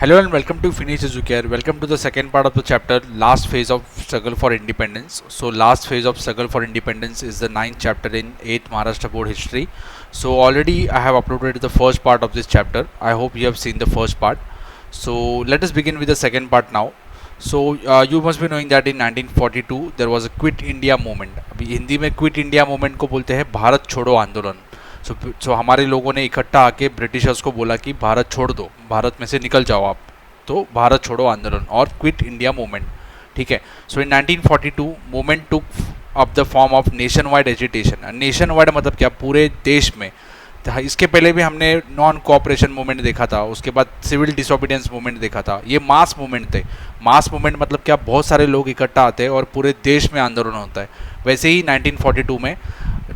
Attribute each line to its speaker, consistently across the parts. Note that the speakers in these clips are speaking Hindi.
Speaker 1: Hello and welcome to Finish Educare. Welcome to the second part of the chapter, last phase of struggle for independence. So, last phase of struggle for independence is the ninth chapter in 8th Maharashtra Board history. So, already I have uploaded the first part of this chapter. I hope you have seen the first part. So, let us begin with the second part now. So, you must be knowing that in 1942 there was a Quit India movement. अभी हिंदी में क्विट इंडिया मूवमेंट को बोलते हैं भारत छोड़ो आंदोलन. सो हमारे लोगों ने इकट्ठा आके ब्रिटिशर्स को बोला कि भारत छोड़ दो, भारत में से निकल जाओ आप. तो भारत छोड़ो आंदोलन और क्विट इंडिया मूवमेंट. ठीक है. सो इन 1942 movement took up the form of nation wide agitation. Nation wide मतलब क्या, पूरे देश में. इसके पहले भी हमने नॉन कोऑपरेशन मूवमेंट देखा था, उसके बाद सिविल डिसोबीडियंस मूवमेंट देखा था. ये मास मूवमेंट थे. मास मूवमेंट मतलब क्या, बहुत सारे लोग इकट्ठा आते हैं और पूरे देश में आंदोलन होता है. वैसे ही 1942 में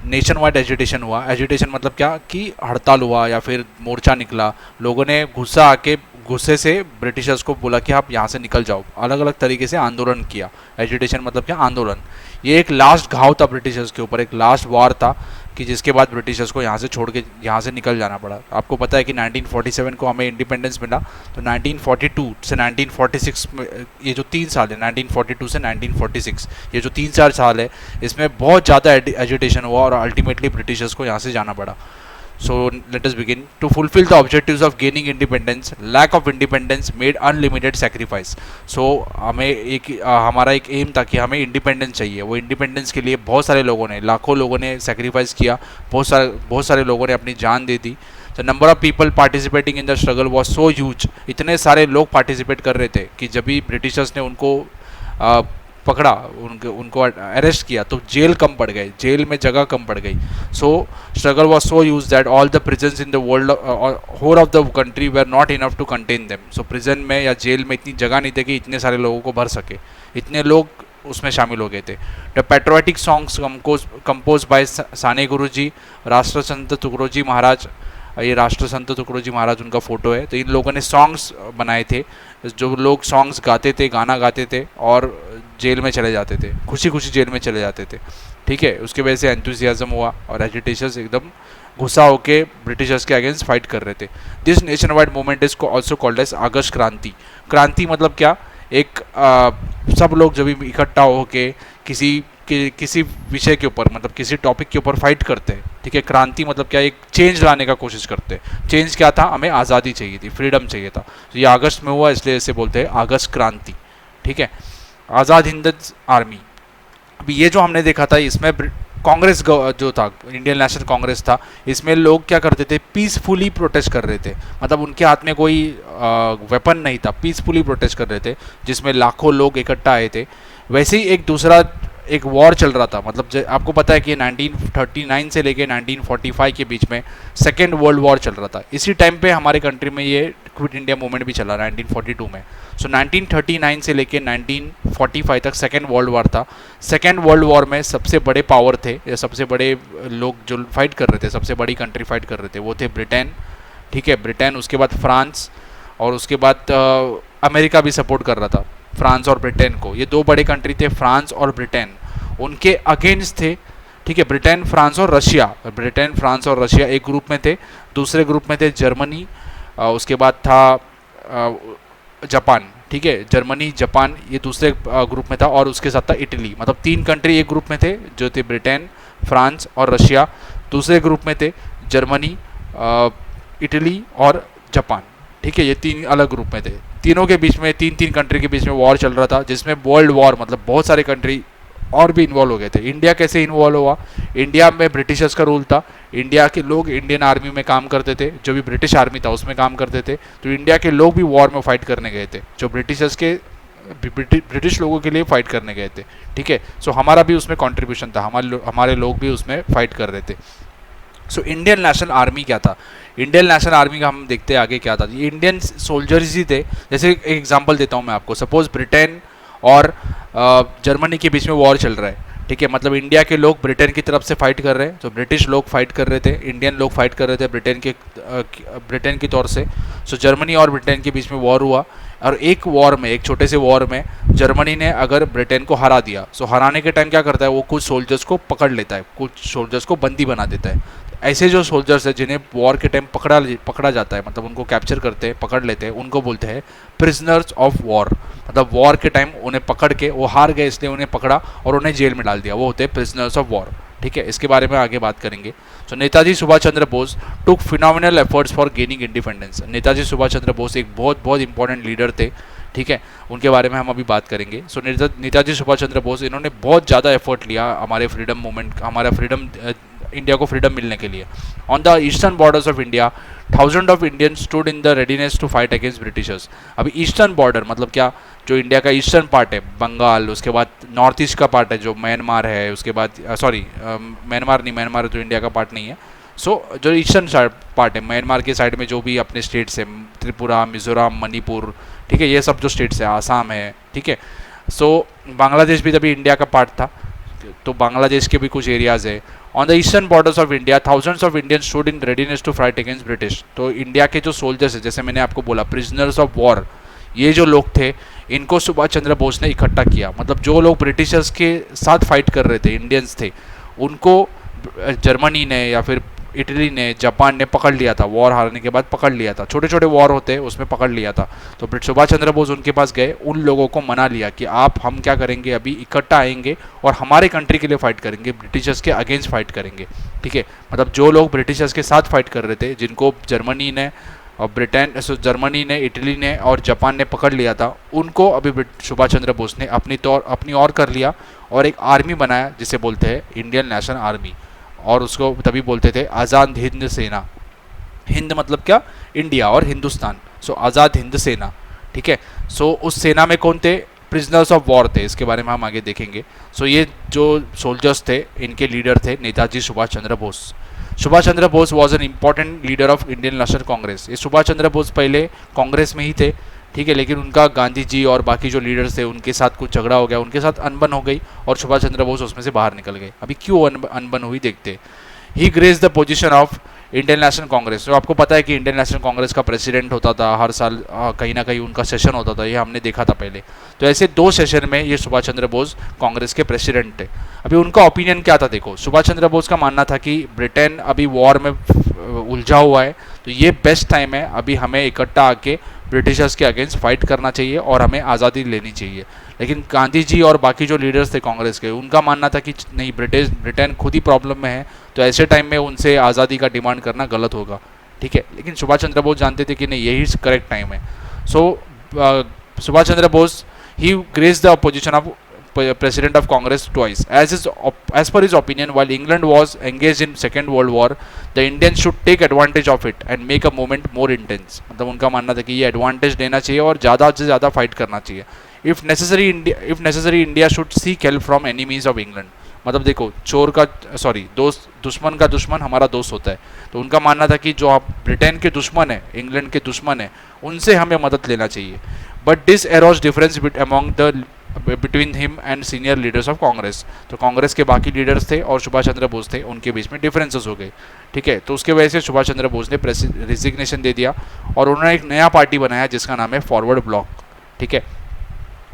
Speaker 1: नेशन वाइड एजिटेशन हुआ. एजिटेशन मतलब क्या कि हड़ताल हुआ या फिर मोर्चा निकला. लोगों ने गुस्से से ब्रिटिशर्स को बोला कि आप यहाँ से निकल जाओ. अलग अलग तरीके से आंदोलन किया. एजिटेशन मतलब क्या, आंदोलन. ये एक लास्ट घाव था ब्रिटिशर्स के ऊपर, एक लास्ट वॉर था कि जिसके बाद ब्रिटिशर्स को यहाँ से छोड़ के यहाँ से निकल जाना पड़ा. आपको पता है कि 1947 को हमें इंडिपेंडेंस मिला, तो 1942 से 1946 में ये जो 3 साल है, 1942 से 1946, ये जो 3-4 साल है, इसमें बहुत ज़्यादा एजिटेशन हुआ और अल्टीमेटली ब्रिटिशर्स को यहाँ से जाना पड़ा. So let us begin. To fulfill the objectives of gaining independence, lack of independence made unlimited sacrifice. So हमारा एक एम था कि हमें इंडिपेंडेंस चाहिए. वो इंडिपेंडेंस के लिए बहुत सारे लोगों ने, लाखों लोगों ने सेक्रीफाइस किया. बहुत सारे लोगों ने अपनी जान दे दी. तो number of people participating in the struggle was so huge. इतने सारे लोग पार्टिसिपेट कर रहे थे कि जब भी ब्रिटिशर्स ने उनको पकड़ा, उनको अरेस्ट किया, तो जेल कम पड़ गए, जेल में जगह कम पड़ गई. So struggle was so huge that all the prisons in the world, whole of the country were not enough to contain them. So prison में या जेल में इतनी जगह नहीं थी कि इतने सारे लोगों को भर सके. इतने लोग उसमें शामिल हो गए थे. The patriotic songs compose by Sane Guruji, राष्ट्र संत तुकडोजी महाराज. ये राष्ट्र संत तुकडोजी महाराज उनका फ़ोटो है. तो इन लोगों ने सॉन्ग्स बनाए थे. जो लोग सॉन्ग्स गाते थे, गाना गाते थे और जेल में चले जाते थे, खुशी खुशी जेल में चले जाते थे. ठीक है. उसके वजह से एंथुसियाज्म हुआ और एजिटेशंस एकदम गुस्सा होके ब्रिटिशर्स के अगेंस्ट फाइट कर रहे थे. This nation wide movement is also called as August क्रांति. क्रांति मतलब क्या, एक सब लोग जब इकट्ठा होके किसी विषय के ऊपर, मतलब किसी टॉपिक के ऊपर फाइट करते हैं. ठीक है. क्रांति मतलब क्या, एक चेंज लाने का कोशिश करते हैं. चेंज क्या था, हमें आज़ादी चाहिए थी, फ्रीडम चाहिए था. तो ये अगस्त में हुआ, इसलिए इसे बोलते हैं अगस्त क्रांति. ठीक है. आज़ाद हिंद आर्मी. अभी ये जो हमने देखा था, इसमें कांग्रेस जो था, इंडियन नेशनल कांग्रेस था, इसमें लोग क्या करते थे, पीसफुली प्रोटेस्ट कर रहे थे. मतलब उनके हाथ में कोई वेपन नहीं था, पीसफुली प्रोटेस्ट कर रहे थे, जिसमें लाखों लोग इकट्ठा आए थे. वैसे ही एक वॉर चल रहा था. मतलब आपको पता है कि 1939 से लेके 1945 के बीच में सेकेंड वर्ल्ड वॉर चल रहा था. इसी टाइम पे हमारे कंट्री में ये क्विट इंडिया मूवमेंट भी चला 1942 में. सो 1939 से लेके 1945 तक सेकेंड वर्ल्ड वॉर था. सेकेंड वर्ल्ड वॉर में सबसे बड़े पावर थे, या सबसे बड़े लोग जो फाइट कर रहे थे, सबसे बड़ी कंट्री फाइट कर रहे थे, वो थे ब्रिटेन. ठीक है. ब्रिटेन, उसके बाद फ्रांस, और उसके बाद अमेरिका भी सपोर्ट कर रहा था फ्रांस और ब्रिटेन को. ये 2 बड़े कंट्री थे, फ्रांस और ब्रिटेन. उनके अगेंस्ट थे. ठीक है. ब्रिटेन, फ्रांस और रशिया. ब्रिटेन, फ्रांस और रशिया एक ग्रुप में थे. दूसरे ग्रुप में थे जर्मनी, उसके बाद था जापान. ठीक है. जर्मनी, जापान, ये दूसरे ग्रुप में था. और उसके साथ था इटली. मतलब 3 कंट्री एक ग्रुप में थे, जो थे ब्रिटेन, फ्रांस और रशिया. दूसरे ग्रुप में थे जर्मनी, इटली और जापान. ठीक है. ये 3 अलग ग्रुप में थे. तीनों के बीच में, 3 कंट्री के बीच में वॉर चल रहा था, जिसमें वर्ल्ड वॉर मतलब बहुत सारे कंट्री और भी इन्वॉल्व हो गए थे. इंडिया कैसे इन्वॉल्व हुआ, इंडिया में ब्रिटिशर्स का रूल था. इंडिया के लोग इंडियन आर्मी में काम करते थे, जो भी ब्रिटिश आर्मी था उसमें काम करते थे. तो इंडिया के लोग भी वॉर में फाइट करने गए थे, जो ब्रिटिश लोगों के लिए फाइट करने गए थे. ठीक है. सो हमारा भी उसमें कॉन्ट्रीब्यूशन था, हमारे लोग भी उसमें फाइट कर रहे थे. सो इंडियन नेशनल आर्मी क्या था, इंडियन नेशनल आर्मी का हम देखते हैं आगे क्या था. ये इंडियन सोल्जर्स ही थे. जैसे एक एग्जांपल देता हूँ मैं आपको. सपोज ब्रिटेन और जर्मनी के बीच में वॉर चल रहा है. ठीक है. मतलब इंडिया के लोग ब्रिटेन की तरफ से फाइट कर रहे हैं, तो ब्रिटिश लोग फाइट कर रहे थे, इंडियन लोग फाइट कर रहे थे ब्रिटेन की तौर से. सो जर्मनी और ब्रिटेन के बीच में वॉर हुआ. और एक वॉर में, एक छोटे से वॉर में जर्मनी ने अगर ब्रिटेन को हरा दिया, सो हराने के टाइम क्या करता है, वो कुछ सोल्जर्स को पकड़ लेता है, कुछ सोल्जर्स को बंदी बना देता है। ऐसे जो सोल्जर्स हैं जिन्हें वॉर के टाइम पकड़ा जाता है, मतलब उनको कैप्चर करते हैं, पकड़ लेते हैं, उनको बोलते हैं प्रिजनर्स ऑफ वॉर। मतलब वॉर के टाइम उन्हें पकड़ के, वो हार गए इसलिए उन्हें पकड़ा और उन्हें जेल में डाल दिया, वो होते हैं प्रिजनर्स ऑफ वॉर। ठीक है, इसके बारे में आगे बात करेंगे। तो Netaji Subhash Chandra Bose took phenomenal efforts for gaining independence. Netaji Subhash Chandra Bose एक बहुत बहुत इंपॉर्टेंट लीडर थे। ठीक है, उनके बारे में हम अभी बात करेंगे। सो नेताजी सुभाष चंद्र बोस, इन्होंने बहुत ज़्यादा एफर्ट लिया हमारे फ्रीडम मूवमेंट, हमारा फ्रीडम, इंडिया को फ्रीडम मिलने के लिए। On the eastern borders of India thousand of Indians stood in the readiness to fight against Britishers. अभी ईस्टर्न बॉर्डर मतलब क्या, जो इंडिया का ईस्टर्न पार्ट है, बंगाल, उसके बाद नॉर्थ ईस्ट का पार्ट है जो म्यांमार है, उसके बाद म्यांमार नहीं, म्यांमार तो इंडिया का पार्ट नहीं है। सो जो ईस्टर्न पार्ट है, म्यांमार के साइड में जो भी अपने स्टेट्स हैं, त्रिपुरा, मिजोरम, मणिपुर, ठीक है, ये सब जो स्टेट्स है, आसाम है, ठीक है। सो बांग्लादेश भी तभी इंडिया का पार्ट था, तो बांग्लादेश के भी कुछ एरियाज़ है। On the eastern borders of India thousands of Indians stood in readiness to fight against British. तो इंडिया के जो सोल्जर्स है, जैसे मैंने आपको बोला, प्रिजनर्स ऑफ वॉर, ये जो लोग थे, इनको सुभाष चंद्र बोस ने इकट्ठा किया। मतलब जो लोग ब्रिटिशर्स के साथ फाइट कर रहे थे, इंडियंस थे, उनको जर्मनी ने या फिर इटली ने, जापान ने पकड़ लिया था, वॉर हारने के बाद पकड़ लिया था। छोटे छोटे वॉर होते हैं, उसमें पकड़ लिया था। तो सुभाष चंद्र बोस उनके पास गए, उन लोगों को मना लिया कि हम क्या करेंगे, अभी इकट्ठा आएंगे और हमारे कंट्री के लिए फाइट करेंगे, ब्रिटिशर्स के अगेंस्ट फाइट करेंगे। ठीक है, मतलब जो लोग ब्रिटिशर्स के साथ फाइट कर रहे थे, जिनको जर्मनी ने और जर्मनी ने, इटली ने और जापान ने पकड़ लिया था, उनको अभी सुभाष चंद्र बोस ने अपनी ओर कर लिया और एक आर्मी बनाया जिसे बोलते हैं इंडियन नेशनल आर्मी, और उसको तभी बोलते थे आज़ाद हिंद सेना। हिंद मतलब क्या, इंडिया, और हिंदुस्तान, सो आज़ाद हिंद सेना। ठीक है, सो उस सेना में कौन थे, प्रिजनर्स ऑफ वॉर थे, इसके बारे में हम आगे देखेंगे। सो ये जो सोल्जर्स थे, इनके लीडर थे Netaji Subhash Chandra Bose. Subhash Chandra Bose was an important leader of Indian National Congress. ये सुभाष चंद्र बोस पहले कांग्रेस में ही थे, ठीक है, लेकिन उनका गांधी जी और बाकी जो लीडर्स थे उनके साथ कुछ झगड़ा हो गया, उनके साथ अनबन हो गई और सुभाष चंद्र बोस उसमें से बाहर निकल गए। अभी क्यों अनबन हुई देखते। He graced the position of Indian National Congress. तो आपको पता है कि इंडियन नेशनल कांग्रेस का प्रेसिडेंट होता था हर साल, कहीं ना कहीं उनका सेशन होता था, ये हमने देखा था पहले। तो ऐसे 2 सेशन में ये सुभाष चंद्र बोस कांग्रेस के प्रेसिडेंट थे। अभी उनका ओपिनियन क्या था देखो, सुभाष चंद्र बोस का मानना था कि ब्रिटेन अभी वॉर में उलझा हुआ है, तो ये बेस्ट टाइम है, अभी हमें इकट्ठा आके ब्रिटिशर्स के अगेंस्ट फाइट करना चाहिए और हमें आज़ादी लेनी चाहिए। लेकिन गांधी जी और बाकी जो लीडर्स थे कांग्रेस के, उनका मानना था कि नहीं, ब्रिटेन खुद ही प्रॉब्लम में है, तो ऐसे टाइम में उनसे आज़ादी का डिमांड करना गलत होगा। ठीक है, लेकिन सुभाष चंद्र बोस जानते थे कि नहीं, यही करेक्ट टाइम है। So Subhash Chandra Bose he graced the position of president of Congress twice. As per his opinion, while England was engaged in Second World War, the Indians should take advantage of it and make a movement more intense. मतलब उनका मानना था कि ये एडवांटेज लेना चाहिए और ज़्यादा से ज़्यादा फाइट करना चाहिए। If necessary, India should seek help from enemies of England. मतलब देखो, दुश्मन का दुश्मन हमारा दोस्त होता है। तो उनका मानना था कि जो आप ब्रिटेन के दुश्मन है, इंग्लैंड के दुश्मन है, उनसे हमें मदद लेना चाहिए। But this arrows difference among the between him and senior leaders of Congress. तो कांग्रेस के बाकी लीडर्स थे और सुभाष चंद्र बोस थे, उनके बीच में डिफरेंसेस हो गए। ठीक है, तो उसके वजह से सुभाष चंद्र बोस ने रिजिग्नेशन दे दिया और उन्होंने एक नया पार्टी बनाया जिसका नाम है फॉरवर्ड ब्लॉक। ठीक है,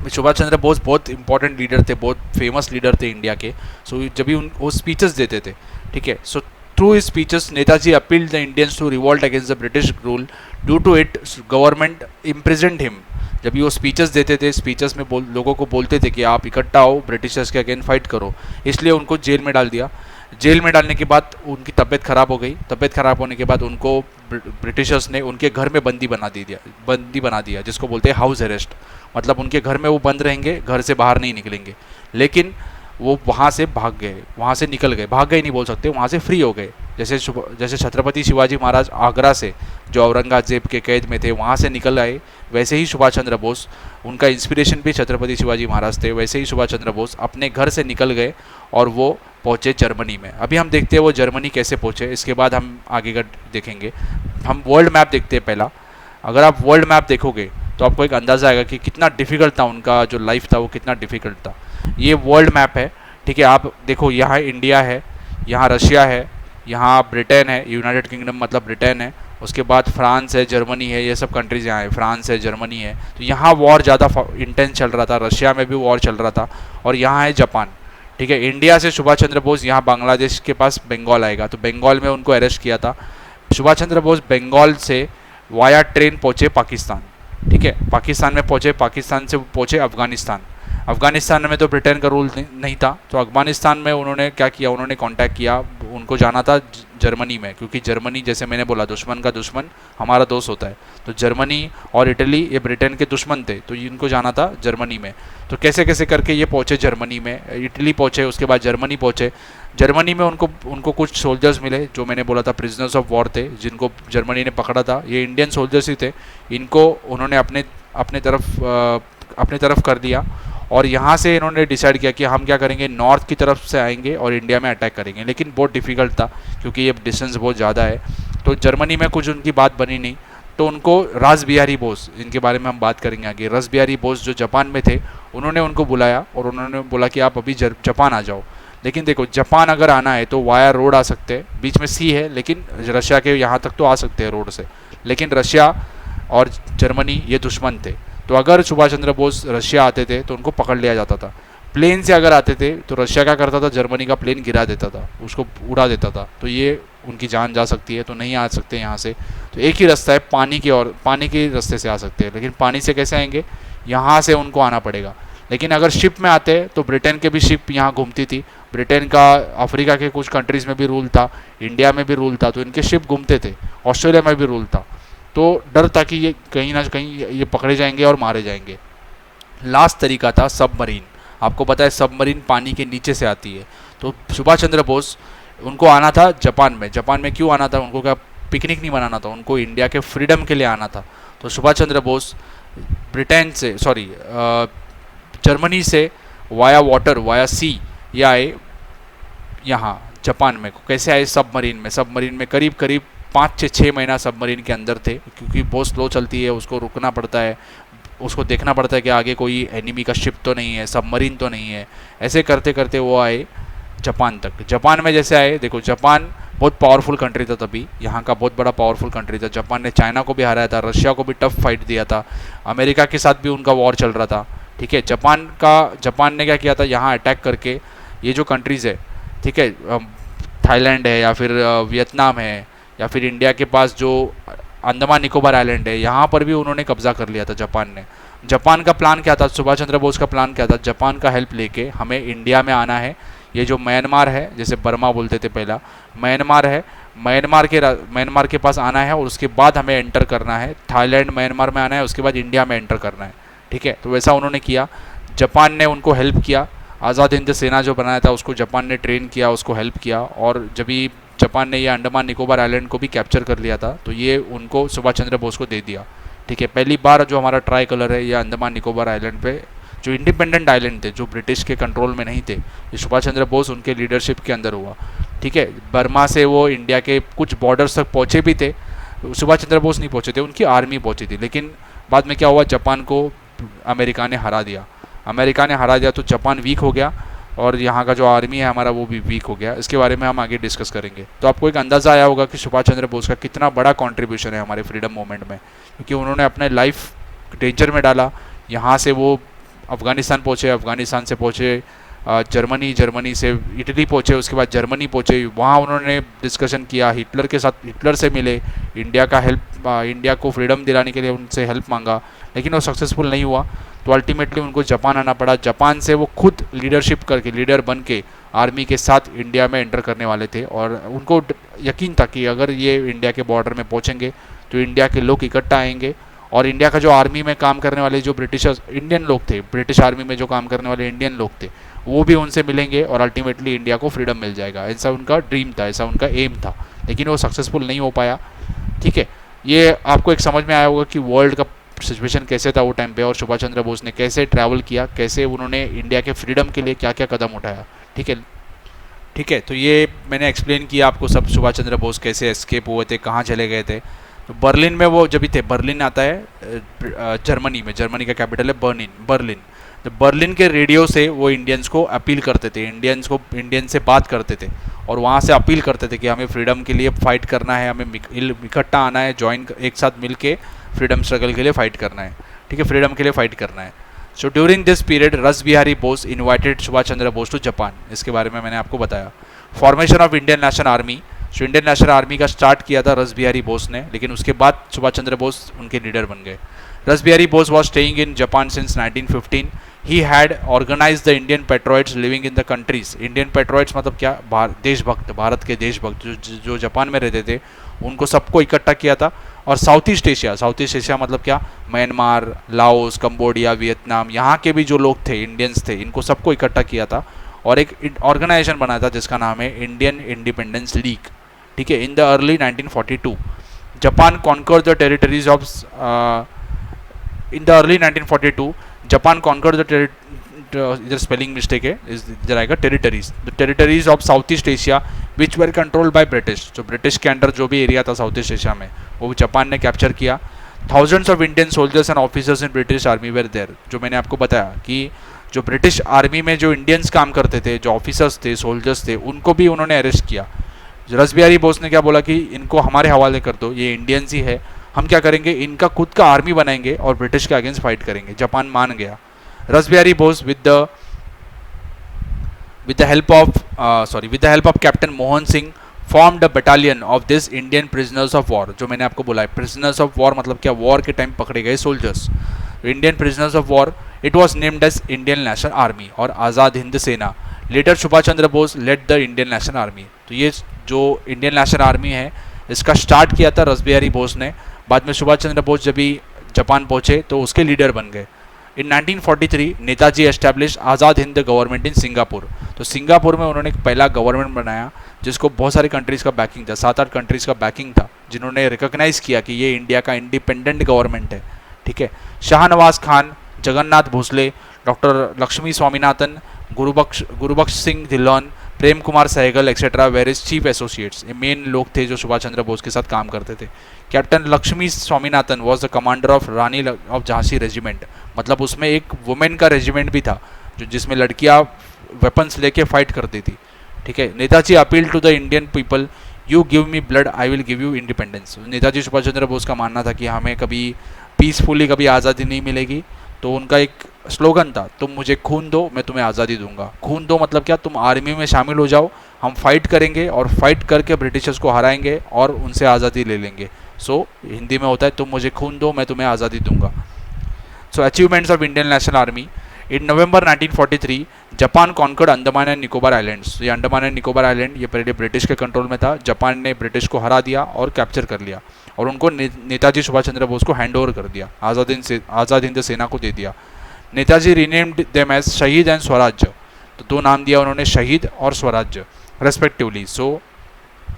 Speaker 1: सुभाष चंद्र बोस बहुत इंपॉर्टेंट लीडर थे, बहुत फेमस लीडर थे इंडिया के। सो जब भी वो स्पीचेस देते थे, ठीक है, so through his speeches Netaji appealed the Indians to revolt against the British rule. Due to it government imprisoned him. जब भी वो स्पीचेस देते थे, स्पीचेस में लोगों को बोलते थे कि आप इकट्ठा हो, ब्रिटिशर्स के अगेंस्ट फाइट करो, इसलिए उनको जेल में डाल दिया। जेल में डालने के बाद उनकी तबीयत ख़राब हो गई। तबीयत ख़राब होने के बाद उनको ब्रिटिशर्स ने उनके घर में बंदी बना दिया, जिसको बोलते हैं हाउस अरेस्ट। मतलब उनके घर में वो बंद रहेंगे, घर से बाहर नहीं निकलेंगे। लेकिन वो वहाँ से भाग गए, वहाँ से निकल गए, भाग गए नहीं बोल सकते, वहाँ से फ्री हो गए। जैसे छत्रपति शिवाजी महाराज आगरा से, जो औरंगजेब के कैद में थे, वहाँ से निकल आए, वैसे ही सुभाष चंद्र बोस, उनका इंस्पिरेशन भी छत्रपति शिवाजी महाराज थे, वैसे ही सुभाष चंद्र बोस अपने घर से निकल गए और वो पहुँचे जर्मनी में। अभी हम देखते हैं वो जर्मनी कैसे पहुँचे, इसके बाद हम आगे का देखेंगे। हम वर्ल्ड मैप देखते हैं पहला। अगर आप वर्ल्ड मैप देखोगे तो आपको एक अंदाज़ा आएगा कि कितना डिफ़िकल्ट था उनका जो लाइफ था, वो कितना डिफ़िकल्ट था। ये वर्ल्ड मैप है, ठीक है, आप देखो, यहाँ इंडिया है, यहाँ रशिया है, यहाँ ब्रिटेन है, यूनाइटेड किंगडम मतलब ब्रिटेन है, उसके बाद फ्रांस है, जर्मनी है, ये सब कंट्रीज़ यहाँ है, फ्रांस है, जर्मनी है। तो यहाँ वॉर ज़्यादा इंटेंस चल रहा था, रशिया में भी वॉर चल रहा था, और यहाँ है जापान। ठीक है, इंडिया से सुभाष चंद्र बोस यहाँ बांग्लादेश के पास बंगाल आएगा, तो बंगाल में उनको अरेस्ट किया था। सुभाष चंद्र बोस बंगाल से वाया ट्रेन पहुँचे पाकिस्तान। ठीक है, पाकिस्तान में पहुँचे, पाकिस्तान से पहुँचे अफगानिस्तान। अफगानिस्तान में तो ब्रिटेन का रूल नहीं था, तो अफगानिस्तान में उन्होंने क्या किया, उन्होंने कांटेक्ट किया, उनको जाना था जर्मनी में, क्योंकि जर्मनी जैसे मैंने बोला दुश्मन का दुश्मन हमारा दोस्त होता है, तो जर्मनी और इटली ये ब्रिटेन के दुश्मन थे, तो इनको जाना था जर्मनी में। तो कैसे कैसे करके ये पहुँचे जर्मनी में, इटली पहुँचे, उसके बाद जर्मनी पहुँचे। जर्मनी में उनको कुछ सोल्जर्स मिले, जो मैंने बोला था प्रिजनर्स ऑफ वॉर थे, जिनको जर्मनी ने पकड़ा था, ये इंडियन सोल्जर्स ही थे। इनको उन्होंने अपने तरफ कर दिया, और यहाँ से इन्होंने डिसाइड किया कि हम क्या करेंगे, नॉर्थ की तरफ से आएंगे और इंडिया में अटैक करेंगे। लेकिन बहुत डिफ़िकल्ट था, क्योंकि ये डिस्टेंस बहुत ज़्यादा है, तो जर्मनी में कुछ उनकी बात बनी नहीं। तो उनको रास बिहारी बोस, इनके बारे में हम बात करेंगे आगे, रास बिहारी बोस जो जापान में थे, उन्होंने उनको बुलाया और उन्होंने बोला कि आप अभी जापान आ जाओ। लेकिन देखो, जापान अगर आना है तो वाया रोड आ सकते हैं, बीच में सी है, लेकिन रशिया के यहाँ तक तो आ सकते हैं रोड से। लेकिन रशिया और जर्मनी ये दुश्मन थे, तो अगर सुभाष चंद्र बोस रशिया आते थे तो उनको पकड़ लिया जाता था। प्लेन से अगर आते थे तो रशिया क्या करता था, जर्मनी का प्लेन गिरा देता था, उसको उड़ा देता था, तो ये उनकी जान जा सकती है, तो नहीं आ सकते यहाँ से। तो एक ही रास्ता है, पानी की, और पानी के रास्ते से आ सकते हैं। लेकिन पानी से कैसे आएंगे, यहाँ से उनको आना पड़ेगा। लेकिन अगर शिप में आते तो ब्रिटेन के भी शिप यहाँ घूमती थी, ब्रिटेन का अफ्रीका के कुछ कंट्रीज़ में भी रूल था, इंडिया में भी रूल था, तो इनके शिप घूमते थे, ऑस्ट्रेलिया में भी रूल था। तो डर था कि ये कहीं ना कहीं ये पकड़े जाएंगे और मारे जाएंगे। लास्ट तरीका था सबमरीन। आपको पता है सबमरीन पानी के नीचे से आती है। तो सुभाष चंद्र बोस, उनको आना था जापान में। जापान में क्यों आना था, उनको क्या पिकनिक नहीं मनाना था, उनको इंडिया के फ्रीडम के लिए आना था। तो सुभाष चंद्र बोस जर्मनी से वाया वाटर, वाया सी ये आए यहाँ जापान में। कैसे आए, सबमरीन में करीब 5 से 6 महीना सबमरीन के अंदर थे, क्योंकि बहुत स्लो चलती है, उसको रुकना पड़ता है, उसको देखना पड़ता है कि आगे कोई एनिमी का शिप तो नहीं है, सबमरीन तो नहीं है। ऐसे करते करते वो आए जापान तक। जापान में जैसे आए, देखो जापान बहुत पावरफुल कंट्री था तभी, यहाँ का बहुत बड़ा पावरफुल कंट्री था। जापान ने चाइना को भी हराया था, रशिया को भी टफ फाइट दिया था, अमेरिका के साथ भी उनका वॉर चल रहा था। ठीक है, जापान ने क्या किया था, यहाँ अटैक करके ये जो कंट्रीज़ है, ठीक है, थाईलैंड है या फिर वियतनाम है या फिर इंडिया के पास जो अंडमान निकोबार आइलैंड है, यहाँ पर भी उन्होंने कब्जा कर लिया था जापान ने। जापान का प्लान क्या था, सुभाष चंद्र बोस का प्लान क्या था, जापान का हेल्प लेके हमें इंडिया में आना है। ये जो म्यांमार है, जैसे बर्मा बोलते थे पहला, म्यांमार है, म्यांमार के पास आना है और उसके बाद हमें एंटर करना है, थाईलैंड म्यांमार में आना है, उसके बाद इंडिया में एंटर करना है। ठीक है, तो वैसा उन्होंने किया। जापान ने उनको हेल्प किया, आज़ाद हिंद सेना जो बनाया था उसको जापान ने ट्रेन किया, उसको हेल्प किया, और जब भी जापान ने ये अंडमान निकोबार आइलैंड को भी कैप्चर कर लिया था, तो ये उनको सुभाष चंद्र बोस को दे दिया। ठीक है, पहली बार जो हमारा ट्राई कलर है, ये अंडमान निकोबार आइलैंड पे जो इंडिपेंडेंट आइलैंड थे, जो ब्रिटिश के कंट्रोल में नहीं थे, ये सुभाष चंद्र बोस उनके लीडरशिप के अंदर हुआ। ठीक है, बर्मा से वो इंडिया के कुछ बॉर्डर्स तक पहुँचे भी थे, सुभाष चंद्र बोस नहीं पहुँचे थे, उनकी आर्मी पहुँची थी। लेकिन बाद में क्या हुआ, जापान को अमेरिका ने हरा दिया, तो जापान वीक हो गया और यहाँ का जो आर्मी है हमारा वो भी वीक हो गया। इसके बारे में हम आगे डिस्कस करेंगे। तो आपको एक अंदाज़ा आया होगा कि सुभाष चंद्र बोस का कितना बड़ा कंट्रीब्यूशन है हमारे फ्रीडम मूवमेंट में, क्योंकि उन्होंने अपने लाइफ डेंजर में डाला। यहाँ से वो अफ़गानिस्तान पहुँचे, अफ़गानिस्तान से पहुँचे जर्मनी से इटली पहुँचे, उसके बाद जर्मनी पहुँचे, वहाँ उन्होंने डिस्कशन किया हिटलर के साथ, हिटलर से मिले, इंडिया को फ्रीडम दिलाने के लिए उनसे हेल्प मांगा, लेकिन वो सक्सेसफुल नहीं हुआ। तो अल्टीमेटली उनको जापान आना पड़ा। जापान से वो खुद लीडर बन के आर्मी के साथ इंडिया में एंटर करने वाले थे, और उनको यकीन था कि अगर ये इंडिया के बॉर्डर में पहुँचेंगे तो इंडिया के लोग इकट्ठा आएंगे, और इंडिया का जो आर्मी में काम करने वाले जो इंडियन लोग थे, ब्रिटिश आर्मी में जो काम करने वाले इंडियन लोग थे, वो भी उनसे मिलेंगे और अल्टीमेटली इंडिया को फ्रीडम मिल जाएगा। ऐसा उनका ड्रीम था, ऐसा उनका एम था, लेकिन वो सक्सेसफुल नहीं हो पाया। ठीक है, ये आपको एक समझ में आया होगा कि वर्ल्ड का सिचुएशन कैसे था वो टाइम पे, और सुभाष चंद्र बोस ने कैसे ट्रैवल किया, कैसे उन्होंने इंडिया के फ्रीडम के लिए क्या क्या कदम उठाया। ठीक है, तो ये मैंने एक्सप्लेन किया आपको सब, सुभाष चंद्र बोस कैसे एस्केप हुए थे, कहाँ चले गए थे। तो बर्लिन में वो जब भी थे, बर्लिन आता है जर्मनी में, जर्मनी का कैपिटल है बर्लिन। तो बर्लिन के रेडियो से वो इंडियंस को अपील करते थे, इंडियन से बात करते थे, और वहाँ से अपील करते थे कि हमें फ्रीडम के लिए फाइट करना है, हमें इकट्ठा आना है, एक साथ मिल के फ्रीडम स्ट्रगल के लिए फाइट करना है, ठीक है, फ्रीडम के लिए फाइट करना है। So during this period Ras Behari Bose invited Subhash Chandra Bose to Japan, इसके बारे में मैंने आपको बताया। Formation of Indian national army, so Indian national Army का स्टार्ट किया था रस बिहारी बोस ने, लेकिन उसके बाद सुभाष चंद्र बोस उनके लीडर बन गए। Rash Behari Bose was staying in Japan since 1915। He had organise the Indian patriots living in the countries. Indian patriots मतलब क्या, देशभक्त, भारत के देशभक्त जो जापान में रहते थे, उनको सबको इकट्ठा किया था। और साउथ ईस्ट एशिया मतलब क्या, म्यांमार, लाओस, कंबोडिया, वियतनाम, यहाँ के भी जो लोग थे, इंडियंस थे, इनको सबको इकट्ठा किया था और एक ऑर्गेनाइजेशन बनाया था जिसका नाम है इंडियन इंडिपेंडेंस लीग, ठीक है। In the early 1942 Japan conquer the territories of in the early 1942 Japan conquer the इधर स्पेलिंग मिस्टेक है, इधर आएगा territories, the territories of south east Asia which were controlled by British. जो ब्रिटिश के अंडर जो भी एरिया था साउथ ईस्ट एशिया में, वो जापान ने कैप्चर किया। Thousands of Indian soldiers and officers in British army were there. जो मैंने आपको बताया कि जो ब्रिटिश आर्मी में जो इंडियंस काम करते थे, जो ऑफिसर्स थे, सोल्जर्स थे, उनको भी उन्होंने अरेस्ट किया। रस बिहारी बोस ने क्या बोला कि इनको हमारे हवाले कर दो, ये इंडियंस ही है, हम क्या करेंगे, इनका खुद का आर्मी बनाएंगे और ब्रिटिश के अगेंस्ट फाइट करेंगे। जापान मान गया। रस Behari Bose with the help of captain Mohan Singh formed a battalion of this Indian prisoners of war। जो मैंने आपको बोला है, prisoners of war मतलब क्या, वॉर के टाइम पकड़े गए soldiers, Indian prisoners of war। It was named as Indian national Army और Azad Hind Sena. Later Subhash Chandra Bose led the Indian national Army. तो ये जो इंडियन नेशनल आर्मी है, इसका स्टार्ट किया था रस बिहारी बोस ने। बाद में सुभाष चंद्र बोस जब भी जापान पहुँचे तो उसके लीडर बन गए। इन 1943 Netaji establish Azad Hind government in Singapore. तो सिंगापुर में उन्होंने एक पहला गवर्नमेंट बनाया जिसको बहुत सारी कंट्रीज़ का बैकिंग था, 7-8 कंट्रीज़ का बैकिंग था, जिन्होंने रिकॉग्नाइज़ किया कि ये इंडिया का इंडिपेंडेंट गवर्नमेंट है, ठीक है। Shahnawaz Khan, Jagannath Bhosle, doctor Lakshmi Swaminathan, Gurbaksh Singh Dhillon, Prem Kumar Sahgal etcetera various chief associates, ये मेन लोग थे जो सुभाष चंद्र बोस के साथ काम करते थे। Captain Lakshmi Swaminathan was the commander of Rani of Jhansi regiment. मतलब उसमें एक वुमेन का रेजिमेंट भी था जो जिसमें लड़कियां वेपन्स लेके फाइट करती थी, ठीक है। Netaji appeal to the Indian people, you give me blood I will give you independence. Netaji Subhash Chandra Bose का मानना था कि हमें कभी पीसफुली कभी आज़ादी नहीं मिलेगी, तो उनका एक स्लोगन था, तुम मुझे खून दो मैं तुम्हें आज़ादी दूंगा। खून दो मतलब क्या, तुम आर्मी में शामिल हो जाओ, हम फाइट करेंगे और फाइट करके ब्रिटिशर्स को हराएंगे और उनसे आज़ादी ले लेंगे। सो हिंदी में होता है, तुम मुझे खून दो मैं तुम्हें आज़ादी दूंगा। So achievements of Indian national army. In November 1943 Japan conquered Andaman and Nicobar islands. ये अंडमान एंड निकोबार आइलैंड ये पहले ब्रिटिश के कंट्रोल में था, जापान ने ब्रिटिश को हरा दिया और कैप्चर कर लिया और उनको नेताजी सुभाष चंद्र बोस को हैंड ओवर कर दिया, आज़ाद हिंद सेना को दे दिया। नेताजी रीनेम्ड देम एज शहीद एंड स्वराज्य। तो दो नाम दिया उन्होंने, शहीद और स्वराज्य रेस्पेक्टिवली। सो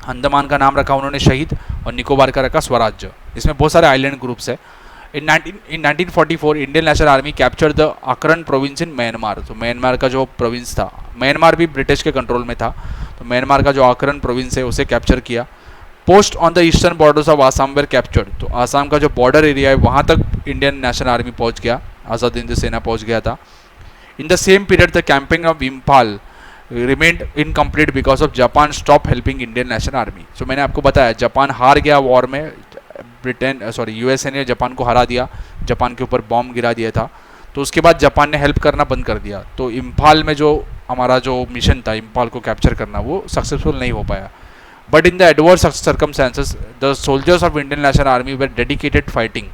Speaker 1: अंडमान का नाम रखा उन्होंने शहीद और निकोबार का रखा स्वराज्य। इसमें बहुत सारे आइलैंड ग्रुप्स है। In 1944 Indian national army captured the अकरन प्रोविंस इन म्यांमार। तो म्यांमार का जो प्रोविंस था, म्यांमार भी ब्रिटिश के कंट्रोल में था, तो म्यांमार का जो अकरन प्रोविंस है उसे कैप्चर किया। Post on the eastern borders of Assam were captured. तो आसाम का जो बॉर्डर एरिया है वहाँ तक इंडियन नेशनल आर्मी पहुँच गया, आज़ाद हिंद सेना पहुँच गया था। In the same period the campaign of Imphal remained incomplete because of Japan stopped helping Indian national army. So मैंने आपको बताया जापान हार गया वॉर में, यूएसए ने जापान को हरा दिया, जापान के ऊपर बॉम्ब गिरा दिया था, तो उसके बाद जापान ने हेल्प करना बंद कर दिया। तो इम्फाल में जो हमारा जो मिशन था इम्फाल को कैप्चर करना, वो सक्सेसफुल नहीं हो पाया। But in the adverse circumstances the soldiers of Indian national army were dedicated fighting,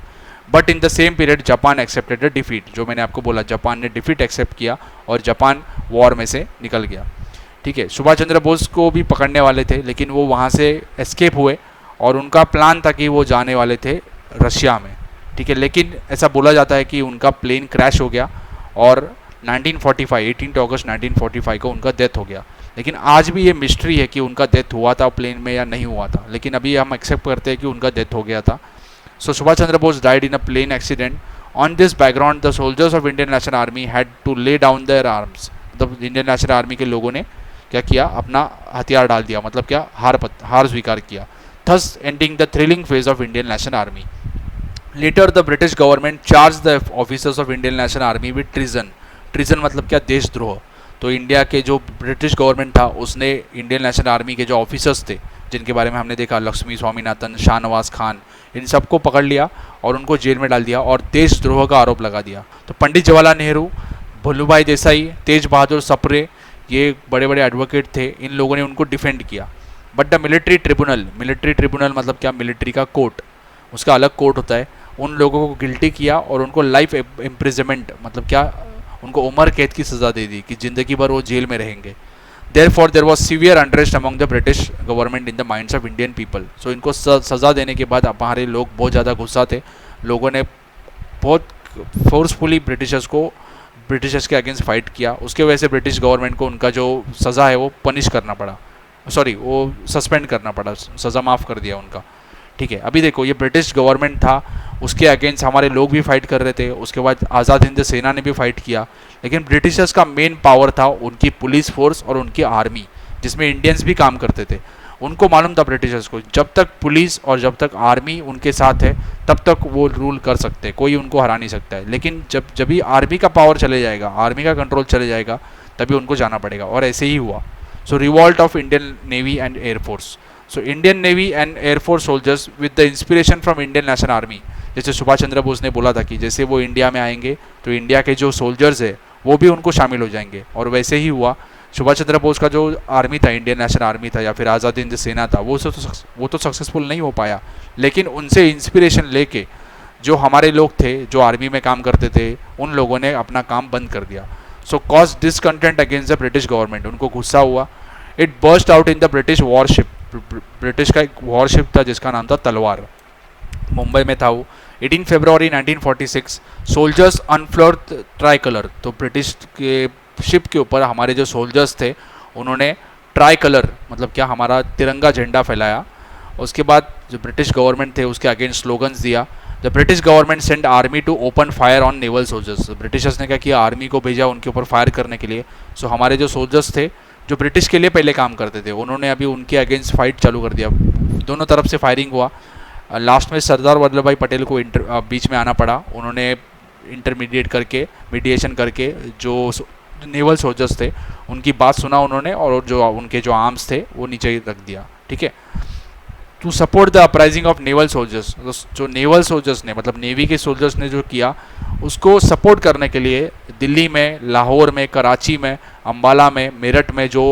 Speaker 1: but in the same period Japan accepted the defeat. जो मैंने आपको बोला, जापान ने डिफीट एक्सेप्ट किया और जापान वॉर में से निकल गया, ठीक है। सुभाष चंद्र बोस को भी पकड़ने वाले थे लेकिन वो वहाँ से एस्केप हुए और उनका प्लान था कि वो जाने वाले थे रशिया में, ठीक है। लेकिन ऐसा बोला जाता है कि उनका प्लेन क्रैश हो गया और 18 अगस्त 1945 को उनका डेथ हो गया। लेकिन आज भी ये मिस्ट्री है कि उनका डेथ हुआ था प्लेन में या नहीं हुआ था, लेकिन अभी हम एक्सेप्ट करते हैं कि उनका डेथ हो गया था। So Subhash Chandra Bose died in a plane accident. On this background the soldiers of Indian national army had to lay down their arms. मतलब इंडियन नेशनल आर्मी के लोगों ने क्या किया, अपना हथियार डाल दिया, मतलब क्या, हार स्वीकार किया। thus ending the thrilling phase of Indian National Army. Later the British government charged the officers of Indian National Army with treason. Treason मतलब क्या, देशद्रोह। तो इंडिया के जो ब्रिटिश गवर्नमेंट था उसने इंडियन नेशनल आर्मी के जो ऑफिसर्स थे, जिनके बारे में हमने देखा, लक्ष्मी स्वामीनाथन, शाहनवाज खान, इन सबको पकड़ लिया और उनको जेल में डाल दिया और देशद्रोह का आरोप लगा दिया। तो पंडित जवाहरलाल नेहरू, भुल्लूभाई देसाई, तेज बहादुर सप्रे, ये बड़े बड़े एडवोकेट थे, इन लोगों ने उनको डिफेंड किया। बट द मिलिट्री ट्रिब्यूनल मतलब क्या, मिलिट्री का कोर्ट, उसका अलग कोर्ट होता है, उन लोगों को गिल्टी किया और उनको लाइफ इम्प्रिजमेंट मतलब क्या, उनको उम्र कैद की सज़ा दे दी कि ज़िंदगी भर वो जेल में रहेंगे। Therefore, there was severe unrest among the British government in the minds of Indian people. So इनको सज़ा देने के बाद हमारे लोग बहुत ज़्यादा गुस्सा थे, लोगों ने बहुत फोर्सफुली ब्रिटिशर्स के अगेंस्ट फाइट किया। उसके वजह से ब्रिटिश गवर्नमेंट को उनका जो सज़ा है वो पनिश करना पड़ा, वो सस्पेंड करना पड़ा, सज़ा माफ़ कर दिया उनका। ठीक है, अभी देखो ये ब्रिटिश गवर्नमेंट था, उसके अगेंस्ट हमारे लोग भी फाइट कर रहे थे, उसके बाद आज़ाद हिंद सेना ने भी फाइट किया, लेकिन ब्रिटिशर्स का मेन पावर था उनकी पुलिस फोर्स और उनकी आर्मी, जिसमें इंडियंस भी काम करते थे। उनको मालूम था ब्रिटिशर्स को, जब तक पुलिस और जब तक आर्मी उनके साथ है तब तक वो रूल कर सकते हैं, कोई उनको हरा नहीं सकता है। लेकिन जब भी आर्मी का पावर चले जाएगा, आर्मी का कंट्रोल चले जाएगा, तभी उनको जाना पड़ेगा, और ऐसे ही हुआ। So revolt of Indian navy and air force. So Indian navy and air force soldiers with the inspiration from Indian national army, जैसे सुभाष चंद्र बोस ने बोला था कि जैसे वो इंडिया में आएंगे तो इंडिया के जो सोल्जर्स है वो भी उनको शामिल हो जाएंगे, और वैसे ही हुआ। सुभाष चंद्र बोस का जो आर्मी था, इंडियन नेशनल आर्मी था या फिर आज़ाद हिंद सेना था, वो तो सक्सेसफुल नहीं हो पाया, लेकिन उनसे इंस्पिरेशन लेके जो हमारे लोग थे जो आर्मी में काम करते थे, उन लोगों ने अपना काम बंद कर दिया। So cause discontent against the British government, उनको गुस्सा हुआ। It burst out in the British warship, British का एक वॉरशिप था जिसका नाम था तलवार, मुंबई में था वो। 18 फरवरी 1946 सोल्जर्स अनफ्लोर्ड ट्राई कलर, तो ब्रिटिश के शिप के ऊपर हमारे जो सोल्जर्स थे उन्होंने ट्राई कलर मतलब क्या, हमारा तिरंगा झंडा फैलाया। उसके बाद जो ब्रिटिश गवर्नमेंट थे उसके अगेंस्ट स्लोगन्स दिया। The British government send army to open fire on naval soldiers, Britishers ने क्या किया, आर्मी को भेजा उनके ऊपर फायर करने के लिए। सो हमारे जो सोल्जर्स थे जो ब्रिटिश के लिए पहले काम करते थे, उन्होंने अभी उनके अगेंस्ट फाइट चालू कर दिया, दोनों तरफ से फायरिंग हुआ। लास्ट में सरदार वल्लभ भाई पटेल को बीच में आना पड़ा, उन्होंने मीडिएशन करके जो नेवल सोल्जर्स थे उनकी बात सुना उन्होंने, और जो उनके जो आर्म्स थे वो नीचे रख दिया। ठीक है, to support the uprising of naval soldiers, जो नेवल सोल्जर्स ने मतलब नेवी के सोल्जर्स ने जो किया उसको सपोर्ट करने के लिए दिल्ली में, लाहौर में, कराची में, अम्बाला में, मेरठ में जो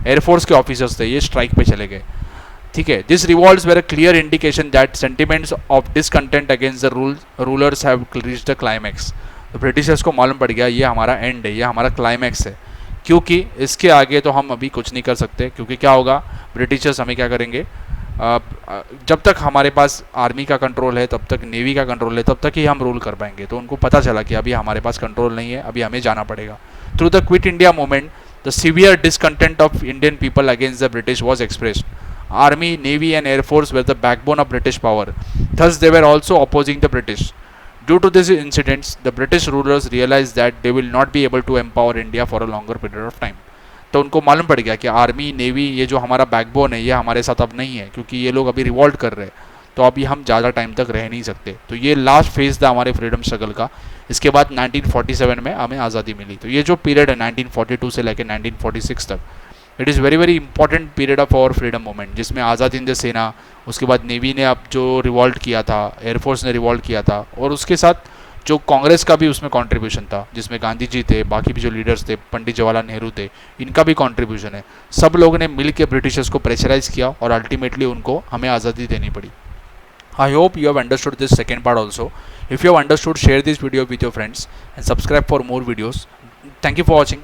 Speaker 1: एयरफोर्स के ऑफिसर्स थे ये स्ट्राइक पे चले गए। ठीक है, this revolts were a clear indication that sentiments of discontent against the rulers have reached the climax. तो ब्रिटिशर्स को मालूम पड़ गया ये हमारा एंड है, ये हमारा क्लाइमैक्स है, क्योंकि इसके आगे तो हम अभी कुछ नहीं कर सकते। क्योंकि क्या होगा, ब्रिटिशर्स हमें क्या करेंगे, जब तक हमारे पास आर्मी का कंट्रोल है, तब तक नेवी का कंट्रोल है, तब तक ही हम रूल कर पाएंगे। तो उनको पता चला कि अभी हमारे पास कंट्रोल नहीं है, अभी हमें जाना पड़ेगा। Through the quit India movement the severe discontent of Indian people against the British was expressed. Army, navy and air force were the backbone of British power, thus they were also opposing the British. Due to these incidents, the British rulers realized that they will not be able to empower India for a longer period of time. तो उनको मालूम पड़ गया कि आर्मी, नेवी, ये जो हमारा बैकबोन है ये हमारे साथ अब नहीं है, क्योंकि ये लोग अभी रिवॉल्ट कर रहे हैं, तो अभी हम ज़्यादा टाइम तक रह नहीं सकते। तो ये लास्ट फेज था हमारे फ्रीडम स्ट्रगल का। इसके बाद 1947 में हमें आज़ादी मिली। तो ये जो पीरियड है 1942 से लेकर 1946 तक, it is very very important period of our freedom movement, जिसमें आज़ाद हिंद सेना, उसके बाद नेवी ने अब जो रिवॉल्ट किया था, एयरफोर्स ने रिवॉल्ट किया था, और उसके साथ जो कांग्रेस का भी उसमें कंट्रीब्यूशन था, जिसमें गांधी जी थे, बाकी भी जो लीडर्स थे, पंडित जवाहरलाल नेहरू थे, इनका भी कंट्रीब्यूशन है। सब लोगों ने मिल के ब्रिटिशर्स को प्रेशराइज किया और अल्टीमेटली उनको हमें आज़ादी देनी पड़ी। I hope you have understood this second part also. If you have understood, share this video with your friends and subscribe for more videos. Thank you for watching.